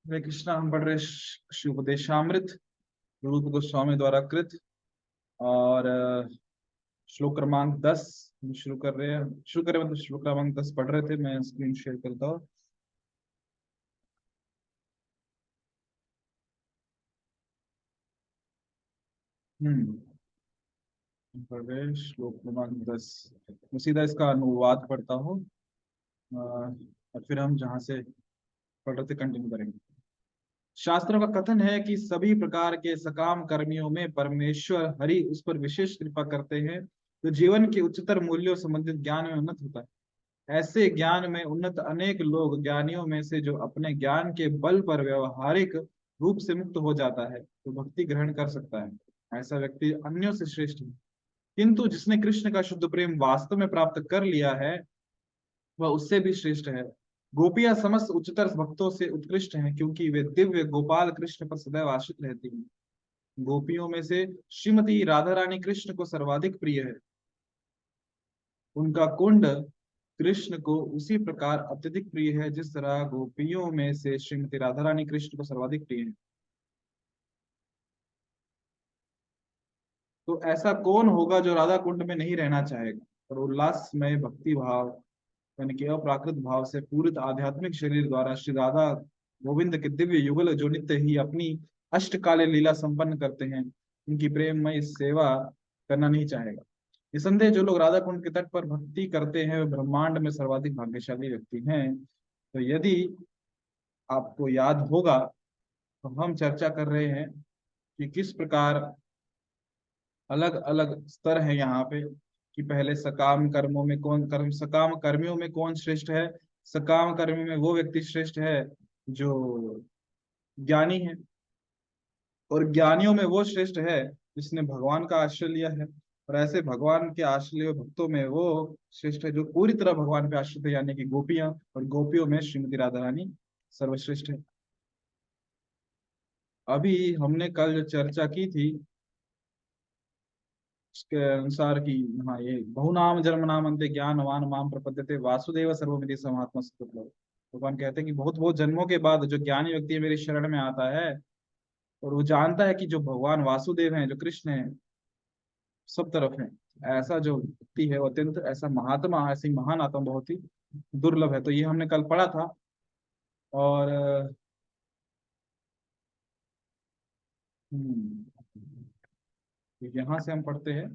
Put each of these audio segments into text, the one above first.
हरे कृष्णा। हम पढ़ रहे शिवोपदेशामृत रूप गोस्वामी द्वारा कृत। और श्लोक क्रमांक 10 हम शुरू कर रहे हैं। शुरू करें मतलब श्लोक क्रमांक 10 पढ़ रहे थे। मैं स्क्रीन शेयर करता हूँ। हम्म पढ़ रहे हैं श्लोक क्रमांक 10। मैं सीधा इसका अनुवाद पढ़ता हूँ। और फिर हम जहाँ से पढ़ रहे थे कंटिन्यू करेंगे। शास्त्रों का कथन है कि सभी प्रकार के सकाम कर्मियों में परमेश्वर हरि उस पर विशेष कृपा करते हैं तो जीवन के उच्चतर मूल्यों संबंधित ज्ञान में उन्नत होता है। ऐसे ज्ञान में उन्नत अनेक लोग ज्ञानियों में से जो अपने ज्ञान के बल पर व्यवहारिक रूप से मुक्त हो जाता है तो भक्ति ग्रहण कर सकता है। ऐसा व्यक्ति अन्यों से श्रेष्ठ है। किंतु जिसने कृष्ण का शुद्ध प्रेम वास्तव में प्राप्त कर लिया है वह उससे भी श्रेष्ठ है। गोपियां समस्त उच्चतर भक्तों से उत्कृष्ट हैं क्योंकि वे दिव्य गोपाल कृष्ण पर सदैव आश्रित रहती हैं। गोपियों में से श्रीमती राधा रानी कृष्ण को सर्वाधिक प्रिय है। उनका कुंड कृष्ण को उसी प्रकार अत्यधिक प्रिय है जिस तरह गोपियों में से श्रीमती राधा रानी कृष्ण को सर्वाधिक प्रिय है। तो ऐसा कौन होगा जो राधा कुंड में नहीं रहना चाहेगा और उल्लासमय भक्ति भाव यानी कि अप्राकृत भाव से पूरित आध्यात्मिक शरीर द्वारा श्री राधा गोविंद के दिव्य युगल जो नित्य ही अपनी अष्टकालीन लीला संपन्न करते हैं उनकी प्रेममय सेवा करना नहीं चाहेगा। निसंदेह जो लोग राधा कुंड के तट पर भक्ति करते हैं वे ब्रह्मांड में सर्वाधिक भाग्यशाली व्यक्ति हैं। तो यदि आपको याद होगा तो हम चर्चा कर रहे हैं कि किस प्रकार अलग अलग स्तर है यहाँ पे कि पहले सकाम कर्मों में कौन कर्म सकाम कर्मियों में कौन श्रेष्ठ है। सकाम कर्मियों में वो व्यक्ति श्रेष्ठ है जो ज्ञानी है। और ज्ञानियों में वो श्रेष्ठ है जिसने भगवान का आश्रय लिया है। और ऐसे भगवान के आश्रय भक्तों में वो श्रेष्ठ है जो पूरी तरह भगवान पे आश्रित है यानी कि गोपियां। और गोपियों में श्रीमती राधा रानी सर्वश्रेष्ठ है। अभी हमने कल जो चर्चा की थी उसके अनुसार कि हाँ ये बहुनाम जन्म नाम अंते ज्ञानवान माम प्रपद्यते वासुदेव सर्वमिति समात्मा सुतुल्य। भगवान कहते हैं कि बहुत बहुत जन्मों के बाद जो ज्ञानी व्यक्ति मेरी शरण में आता है और वो जानता है कि जो भगवान वासुदेव हैं जो कृष्ण है सब तरफ है। ऐसा जो व्यक्ति है वो अत्यंत ऐसा महात्मा ऐसी महान आत्मा बहुत ही दुर्लभ है। तो ये हमने कल पढ़ा था। और यहाँ से हम पढ़ते हैं।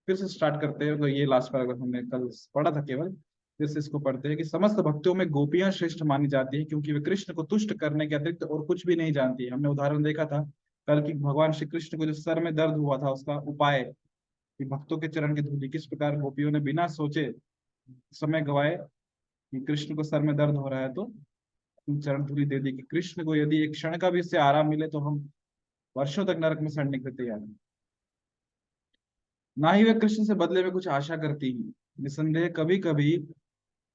फिर से स्टार्ट करते हैं। तो ये लास्ट पैराग्राफ हमने कल पढ़ा था केवल। फिर से इसको पढ़ते हैं कि समस्त भक्तों में गोपियां श्रेष्ठ मानी जाती है क्योंकि वे कृष्ण को तुष्ट करने के अतिरिक्त और कुछ भी नहीं जानती है। हमने उदाहरण देखा था कल की भगवान श्री कृष्ण को जो सर में दर्द हुआ था उसका उपाय कि भक्तों के चरण की धूलि किस प्रकार गोपियों ने बिना सोचे समय गवाए कि कृष्ण को सर में दर्द हो रहा है तो चरण धूलि दे दी कि कृष्ण को यदि एक क्षण का भी इससे आराम मिले तो हम वर्षों तक नरक में सड़ने के लिए तैयार हैं। ना ही वे कृष्ण से बदले में कुछ आशा करती हैं। निसंदेह कभी कभी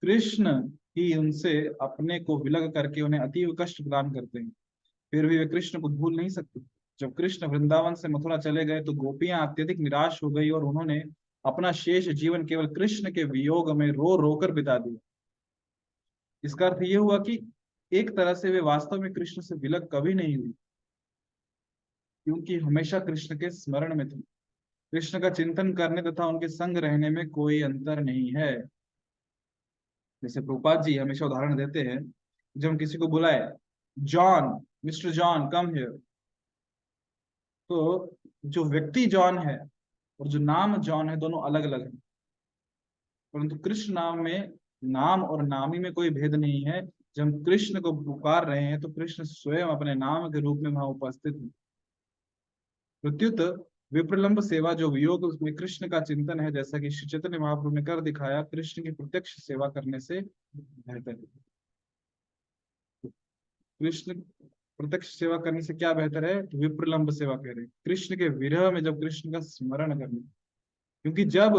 कृष्ण ही उनसे अपने को विलग करके उन्हें अतीव कष्ट प्रदान करते हैं। फिर भी वे कृष्ण को भूल नहीं सकते। जब कृष्ण वृंदावन से मथुरा चले गए तो गोपियां अत्यधिक निराश हो गई और उन्होंने अपना शेष जीवन केवल कृष्ण के वियोग में रो रो कर बिता दिया। इसका अर्थ ये हुआ कि एक तरह से वे वास्तव में कृष्ण से विलग कभी नहीं हुई क्योंकि हमेशा कृष्ण के स्मरण में थे। कृष्ण का चिंतन करने तथा उनके संग रहने में कोई अंतर नहीं है। जैसे प्रभुपाद जी हमेशा उदाहरण देते हैं जब हम किसी को बुलाए John mister John come here तो जो व्यक्ति जॉन है और जो नाम जॉन है दोनों अलग अलग हैं। परंतु कृष्ण नाम में नाम और नामी में कोई भेद नहीं है। जब हम कृष्ण को पुकार रहे हैं तो कृष्ण स्वयं अपने नाम के रूप में वहां उपस्थित है। प्रत्युत विप्रलंब सेवा जो वियोग में कृष्ण का चिंतन है जैसा कि श्री चैतन्य महाप्रभु ने कर दिखाया कृष्ण की प्रत्यक्ष सेवा करने से बेहतर है। कृष्ण प्रत्यक्ष सेवा करने से क्या बेहतर है तो विप्रलंब सेवा कह रहे हैं कृष्ण के विरह में जब कृष्ण का स्मरण करने। क्योंकि जब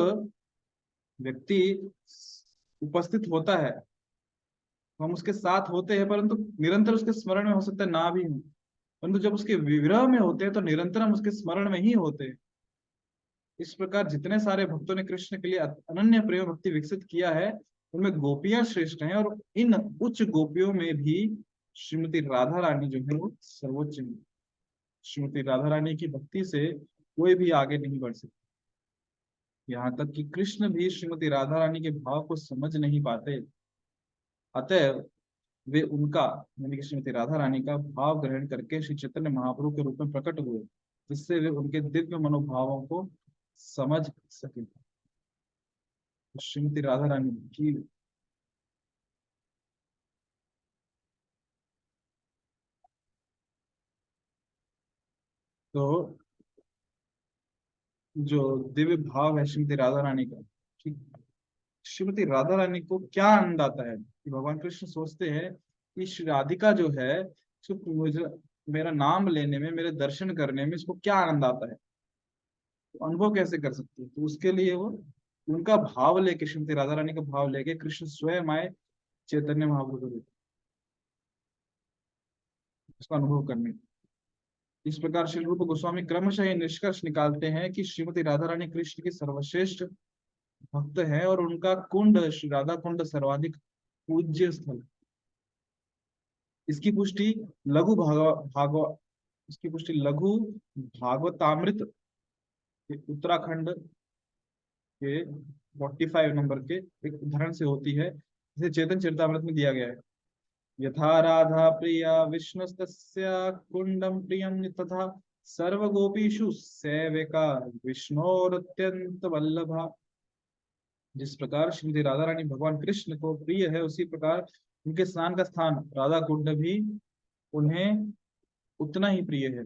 व्यक्ति उपस्थित होता है तो हम उसके साथ होते हैं परंतु निरंतर उसके स्मरण में हो सकता है ना भी हो। परंतु जब उसके विरह में होते हैं तो निरंतर हम उसके स्मरण में ही होते हैं। इस प्रकार जितने सारे भक्तों ने कृष्ण के लिए अनन्य प्रेम भक्ति विकसित किया है उनमें गोपियां श्रेष्ठ हैं। और इन उच्च गोपियों में भी श्रीमती राधा रानी जो है वो सर्वोच्च है। श्रीमती राधा रानी की भक्ति से कोई भी आगे नहीं बढ़ सकता। यहाँ तक कि कृष्ण भी श्रीमती राधा रानी के भाव को समझ नहीं पाते। अतः वे उनका, यानी कि श्रीमती राधा रानी का भाव ग्रहण करके श्री चैतन्य महाप्रभु के रूप में प्रकट हुए, जिससे वे उनके दिव्य मनोभावों को समझ सके। श्रीमती राधा रानी की तो जो दिव्य भाव है श्रीमती राधा रानी का, ठीक, श्रीमती राधा रानी को क्या आनंद आता है कि भगवान कृष्ण सोचते हैं कि श्री राधिका जो है, इसको मुझे मेरा नाम लेने में, मेरे दर्शन करने में इसको क्या आनंद आता है, तो अनुभव कैसे कर सकती है। तो उसके लिए वो उनका भाव लेके, श्रीमती राधा रानी का भाव लेके कृष्ण स्वयं आए चैतन्य महाप्रभु को उसका अनुभव करने। इस प्रकार श्री रूप गोस्वामी क्रमशः ये निष्कर्ष निकालते हैं कि श्रीमती राधा रानी कृष्ण की सर्वश्रेष्ठ भक्त है और उनका कुंड, श्री राधा कुंड, सर्वाधिक पूज्य स्थल। इसकी पुष्टि लघु भागव इसकी पुष्टि लघु भागवतामृत के उत्तराखंड के 45 नंबर के एक उदाहरण से होती है, जिसे चेतन चरितामृत में दिया गया है। यथा राधा प्रिया विष्णुस्तस्या कुंडम प्रियम तथा सर्वगोपीषु सेविका विष्णोरत्यंत वल्लभा। जिस प्रकार श्रीमती राधा रानी भगवान कृष्ण को प्रिय है, उसी प्रकार उनके स्नान का स्थान राधा कुंड भी उन्हें उतना ही प्रिय है।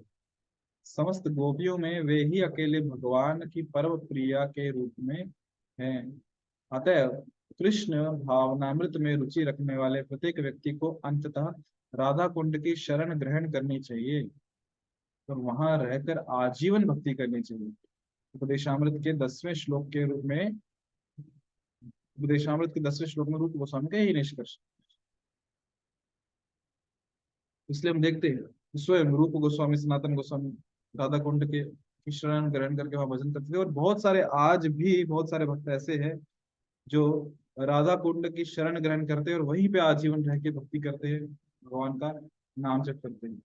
समस्त गोपियों में वे ही अकेले भगवान की परम प्रिया के रूप में हैं। अतः कृष्ण भावनामृत में रुचि रखने वाले प्रत्येक व्यक्ति को अंततः राधा कुंड की शरण ग्रहण करनी चाहिए और वहां रहकर आजीवन भक्ति करनी चाहिए। उपदेशामृत के 10वें श्लोक के रूप में उपदेशामृत के 10वें श्लोक में रूप गोस्वामी का यही निष्कर्ष। इसलिए हम देखते हैं स्वयं रूप गोस्वामी, सनातन गोस्वामी राधा कुंड के की शरण ग्रहण करके वहां भजन करते थे, और बहुत सारे आज भी बहुत सारे भक्त ऐसे हैं जो राधा कुंड की शरण ग्रहण करते हैं और वहीं पे आजीवन रह के भक्ति करते हैं, भगवान का नाम जप करते हैं।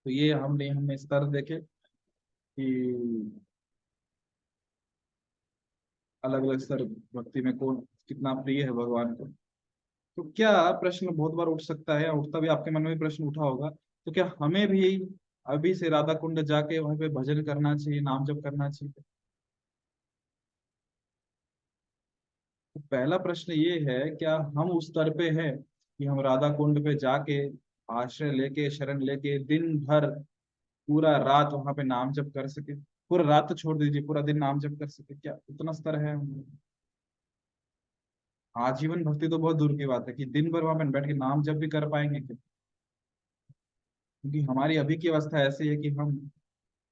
तो ये हमने स्तर देखे कि अलग अलग स्तर भक्ति में कौन कितना प्रिय है भगवान को। तो क्या प्रश्न बहुत बार उठ सकता है, उठता भी, आपके मन में भी प्रश्न उठा होगा, तो क्या हमें भी अभी से राधा कुंड जाके वहां पे भजन करना चाहिए, नाम जप करना चाहिए? तो पहला प्रश्न ये है, क्या हम उस स्तर पे हैं कि हम राधा कुंड पे जाके आश्रय लेके, शरण लेके दिन भर पूरा रात वहां पे नाम जप कर सके? पूरा रात तो छोड़ दीजिए, पूरा दिन नाम जप कर सके, क्या उतना स्तर है हम? आजीवन भक्ति तो बहुत दूर की बात है कि दिन भर वहां पे बैठ के नाम जप भी कर पाएंगे क्या? क्योंकि हमारी अभी की अवस्था ऐसी है कि हम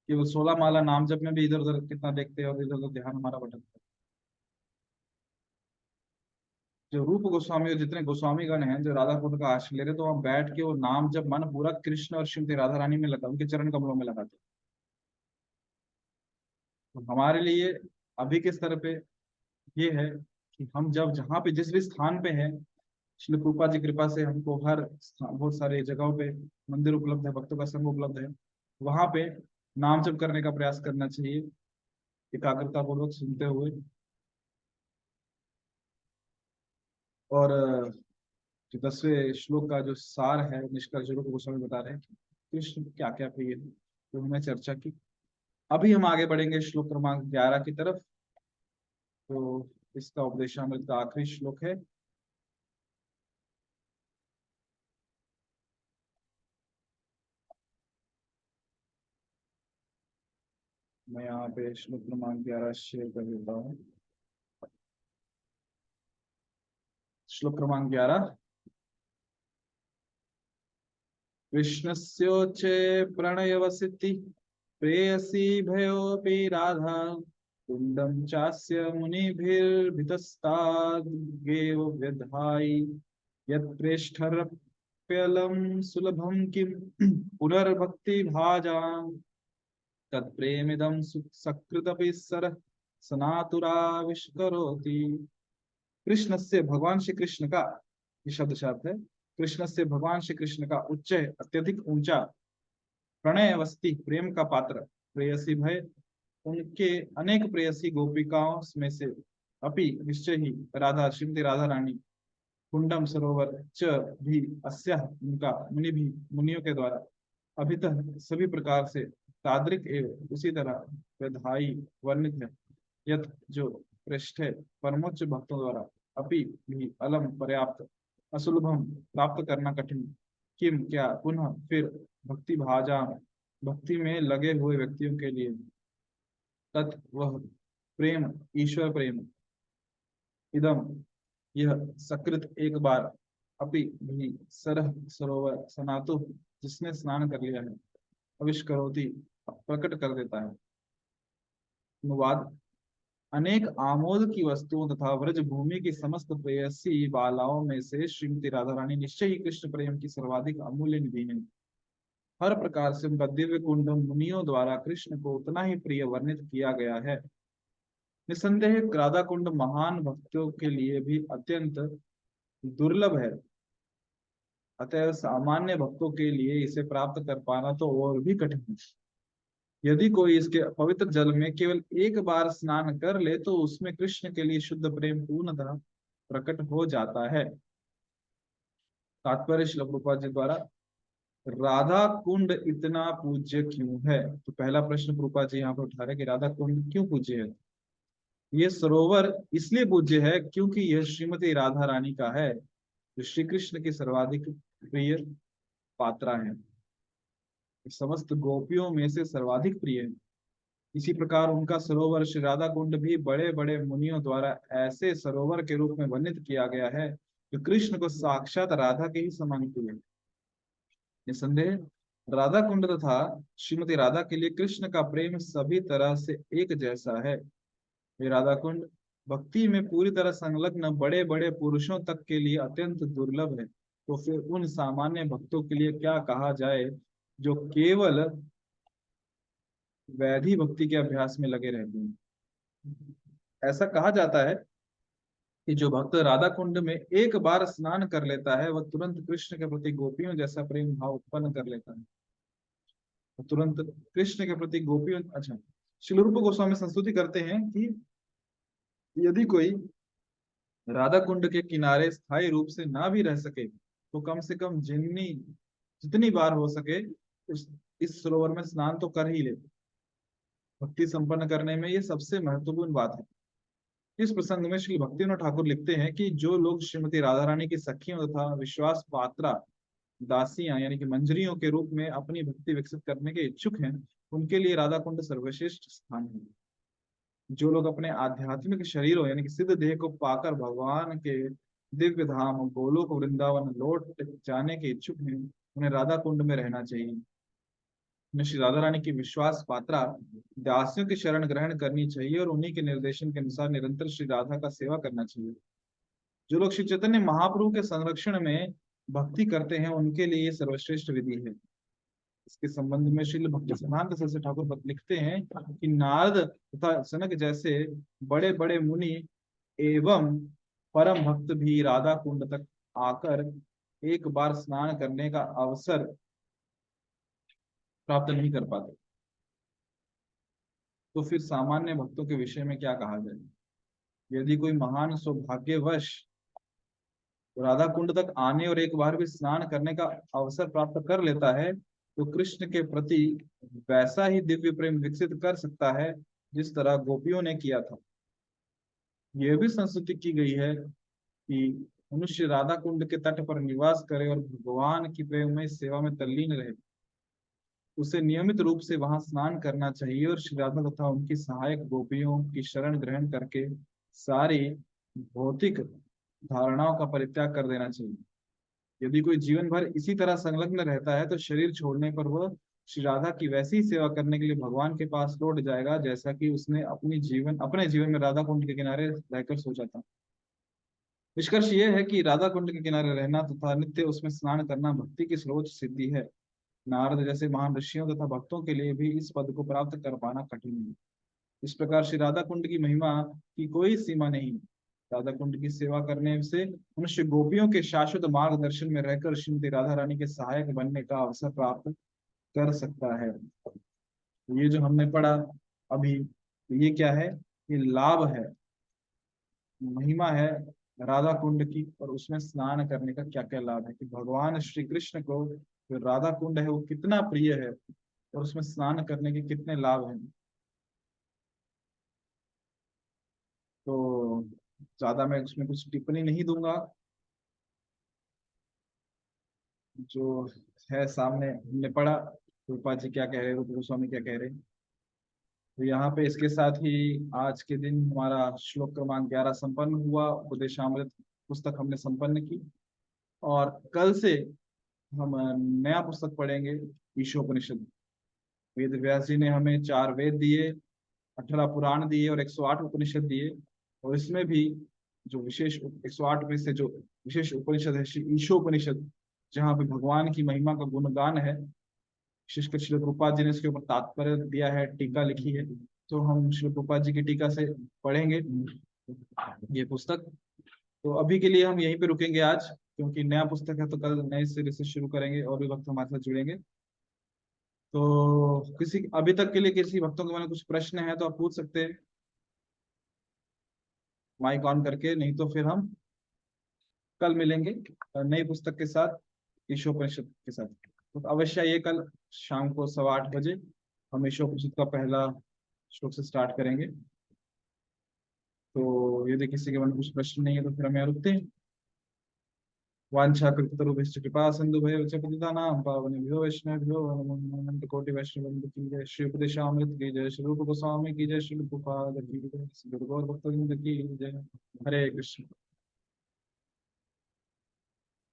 केवल 16 माला नाम जप में भी इधर उधर कितना देखते हैं और इधर उधर ध्यान हमारा भटकता है। जो रूप गोस्वामी और जितने गोस्वामी गण हैं जो राधा कुंड का आश्रय ले रहे, तो वहां बैठ के वो नाम जब मन पूरा कृष्ण और श्रीमती राधा रानी में लगा, उनके चरण कमलों में लगाते। तो हमारे लिए अभी के स्तर पे ये है कि हम जब जहाँ पे जिस भी स्थान पे हैं, श्री कृपा जी कृपा से हमको हर बहुत सारे जगहों पे मंदिर उपलब्ध है, भक्तों का संग उपलब्ध है, वहां पे नाम जप करने का प्रयास करना चाहिए एकाग्रता पूर्वक सुनते हुए। और जो 10वें श्लोक का जो सार है, निष्कर्ष रूप गोस्वामी बता रहे हैं कि कृष्ण क्या क्या प्रिय है, तो हमने चर्चा की। अभी हम आगे बढ़ेंगे श्लोक क्रमांक 11 की तरफ। तो इसका उपदेशामृत का आखिरी श्लोक है। मैं यहाँ पे श्लोक क्रमांक 11 शेयर कर देता हूँ। श्लोक क्रमांक 11। कृष्णस्योच्चे प्रणयवसिति प्रेयसी भयोऽपि राधा कुन्दं चास्य मुनिभिर्भितस्ताद्गेव व्यधायि यत्प्रेष्ठरप्यलं सुलभं किं पुनर्भक्ति भाजां तत्प्रेमिदं सकृदपि सरः सनातुराविष्करोति। कृष्ण से, भगवान श्री कृष्ण का ये शब्द शब्द है। कृष्ण से भगवान श्री कृष्ण का उच्च अत्यधिक ऊंचा प्रणय अवस्थी प्रेम का पात्र प्रेयसी भय उनके अनेक प्रेयसी गोपिकाओं में से अपि निश्चय ही राधा श्रीमती राधा रानी कुंडम सरोवर च भी अस्या उनका मुनि भी मुनियों के द्वारा अभितः सभी प्रकार से तादृक एवं उसी तरह विधाई वर्णित है। यथ जो पृष्ठ है परमोच्च भक्तों द्वारा अपि भी अलम पर्याप्त असुलभम प्राप्त करना कठिन किम क्या पुनः फिर भक्ति भाजा भक्ति में लगे हुए व्यक्तियों के लिए तत् वह प्रेम ईश्वर प्रेम इदम यह सकृत एक बार अपि भी सरह सरोवर सनातु जिसने स्नान कर लिया है आविष्करोति प्रकट कर देता है। अनुवाद अनेक आमोद की वस्तुओं तथा व्रज भूमि की समस्त प्रेयसी बालाओं में से श्रीमती राधा रानी निश्चय ही कृष्ण प्रेम की सर्वाधिक अमूल्य निधि है। हर प्रकार से उनका दिव्य कुंड मुनियों द्वारा कृष्ण को उतना ही प्रिय वर्णित किया गया है। निसंदेह राधा कुंड महान भक्तों के लिए भी अत्यंत दुर्लभ है, अतः सामान्य भक्तों के लिए इसे प्राप्त कर पाना तो और भी कठिन है। यदि कोई इसके पवित्र जल में केवल एक बार स्नान कर ले तो उसमें कृष्ण के लिए शुद्ध प्रेम पूर्णतः प्रकट हो जाता है। तात्पर्य श्रील प्रभुपाद जी द्वारा राधा कुंड इतना पूज्य क्यों है। तो पहला प्रश्न प्रभुपाद जी यहाँ पर उठा रहे कि राधा कुंड क्यों पूज्य है। ये सरोवर इसलिए पूज्य है क्योंकि यह श्रीमती राधा रानी का है जो श्री कृष्ण की सर्वाधिक प्रिय पात्रा है, समस्त गोपियों में से सर्वाधिक प्रिय है। इसी प्रकार उनका सरोवर श्री राधा कुंड भी बड़े बड़े मुनियों द्वारा ऐसे सरोवर के रूप में वर्णित किया गया है जो कृष्ण को साक्षात राधा के ही समान प्रिय है। निसंदेह राधा कुंड तथा श्रीमती राधा के लिए कृष्ण का प्रेम सभी तरह से एक जैसा है। ये राधा कुंड भक्ति में पूरी तरह संलग्न बड़े बड़े पुरुषों तक के लिए अत्यंत दुर्लभ है, तो फिर उन सामान्य भक्तों के लिए क्या कहा जाए जो केवल वैधि भक्ति के अभ्यास में लगे रहते हैं। ऐसा कहा जाता है कि जो भक्त राधा कुंड में एक बार स्नान कर लेता है वह तुरंत कृष्ण के प्रति गोपियों जैसा प्रेम भाव उत्पन्न कर लेता है। तुरंत कृष्ण के प्रति गोपियों अच्छा श्री रूप गोस्वामी संस्तुति करते हैं कि यदि कोई राधा कुंड के किनारे स्थायी रूप से ना भी रह सके तो कम से कम जितनी बार हो सके इस सरोवर में स्नान तो कर ही ले। भक्ति संपन्न करने में ये सबसे महत्वपूर्ण बात है। इस प्रसंग में श्री भक्तिविनोद ठाकुर लिखते हैं कि जो लोग श्रीमती राधा रानी की सखियों तथा विश्वास पात्रा दासियां यानी कि मंजरियों के रूप में अपनी भक्ति विकसित करने के इच्छुक हैं उनके लिए राधा कुंड सर्वश्रेष्ठ स्थान है। जो लोग अपने आध्यात्मिक शरीरों यानी कि सिद्ध देह को पाकर भगवान के दिव्य धाम गोलोक वृंदावन लौट जाने के इच्छुक हैं उन्हें राधा कुंड में रहना चाहिए। उन्हें श्री राधा रानी की विश्वास पात्रा दासियों की शरण ग्रहण करनी चाहिए और उन्हीं के निर्देशन के अनुसार निरंतर श्री राधा का सेवा करना चाहिए। जो लोग श्री चैतन्य महाप्रभु के संरक्षण में भक्ति करते हैं उनके लिए ये सर्वश्रेष्ठ विधि है। इसके संबंध में श्रील भक्ति सिद्धांत सरस्वती ठाकुर लिखते हैं कि नारद तथा सनक जैसे बड़े बड़े मुनि एवं परम भक्त भी राधा कुंड तक आकर एक बार स्नान करने का अवसर प्राप्त नहीं कर पाते, तो फिर सामान्य भक्तों के विषय में क्या कहा जाए। यदि कोई महान सौभाग्यवश राधा कुंड तक आने और एक बार भी स्नान करने का अवसर प्राप्त कर लेता है तो कृष्ण के प्रति वैसा ही दिव्य प्रेम विकसित कर सकता है जिस तरह गोपियों ने किया था। यह भी संस्तुति की गई है कि मनुष्य राधा कुंड के तट पर निवास करे और भगवान की प्रेममय सेवा में तल्लीन रहे। उसे नियमित रूप से वहां स्नान करना चाहिए और श्री राधा तथा उनकी सहायक गोपियों की शरण ग्रहण करके सारी भौतिक धारणाओं का परित्याग कर देना चाहिए। यदि कोई जीवन भर इसी तरह संलग्न रहता है तो शरीर छोड़ने पर वह श्री राधा की वैसी ही सेवा करने के लिए भगवान के पास लौट जाएगा जैसा कि उसने अपने जीवन में राधा कुंड के किनारे रहकर सोचा था। निष्कर्ष यह है कि राधा कुंड के किनारे रहना तथा नित्य उसमें स्नान करना भक्ति की सर्वोच्च सिद्धि है। नारद जैसे महान ऋषियों तथा भक्तों के लिए भी इस पद को प्राप्त कर पाना कठिन है। इस प्रकार श्री राधा कुंड की महिमा की कोई सीमा नहीं। राधा कुंड की सेवा करने से मनुष्य गोपियों के शाश्वत मार्गदर्शन में रहकर श्रीमती राधा रानी के सहायक बनने का अवसर प्राप्त कर सकता है। ये जो हमने पढ़ा अभी, ये क्या है? ये लाभ है, महिमा है राधा कुंड की, और उसमें स्नान करने का क्या क्या लाभ है, कि भगवान श्री कृष्ण को जो राधा कुंड है वो कितना प्रिय है, और उसमें स्नान करने के कितने लाभ हैं। तो ज्यादा मैं उसमें कुछ टिप्पणी नहीं दूंगा, जो है सामने हमने पढ़ा, रूपा जी क्या कह रहे, रूप गोस्वामी क्या कह रहे। तो यहाँ पे इसके साथ ही आज के दिन हमारा श्लोक क्रमांक 11 संपन्न हुआ। उपदेशामृत पुस्तक हमने संपन्न की, और कल से हम नया पुस्तक पढ़ेंगे, ईशोपनिषद। वेद व्यास जी ने हमें 4 वेद दिए, 18 पुराण दिए, और 108 उपनिषद दिए। और इसमें भी जो विशेष 108 में से जो विशेष उपनिषद है श्री ईशोपनिषद, जहाँ पे भगवान की महिमा का गुणगान है, विशेषकर श्री प्रभुपाद जी ने इसके ऊपर तात्पर्य दिया है, टीका लिखी है। तो हम श्री प्रभुपाद जी की टीका से पढ़ेंगे ये पुस्तक। तो अभी के लिए हम यहीं पे रुकेंगे आज, क्योंकि नया पुस्तक है, तो कल नए सिरे से शुरू करेंगे और भी भक्त हमारे साथ जुड़ेंगे। तो किसी अभी तक के लिए किसी भक्तों के मन में कुछ प्रश्न है तो आप पूछ सकते हैं माइक ऑन करके, नहीं तो फिर हम कल मिलेंगे नई पुस्तक के साथ, ईशोपनिषद के साथ। तो अवश्य ये कल शाम को 8:15 बजे हम ईशोपनिषद का पहला श्लोक से स्टार्ट करेंगे। तो यदि किसी के मन में कुछ प्रश्न नहीं है तो फिर हम यहाँ रुकते हैं। वाञ्छाकृततरुभ्यश्च कृपा सिन्धुभ्यो च पतितानां पावनेभ्यो वैष्णवेभ्यो नमो नमः। अनंत कोटि वैष्णव वंदे की जय, श्री उपदेशामृत की जय, श्री रूप गोस्वामी की जय, श्री प्रभुपाद की जय, श्री गुरु गौर भक्तवृंद की जय। हरे कृष्ण।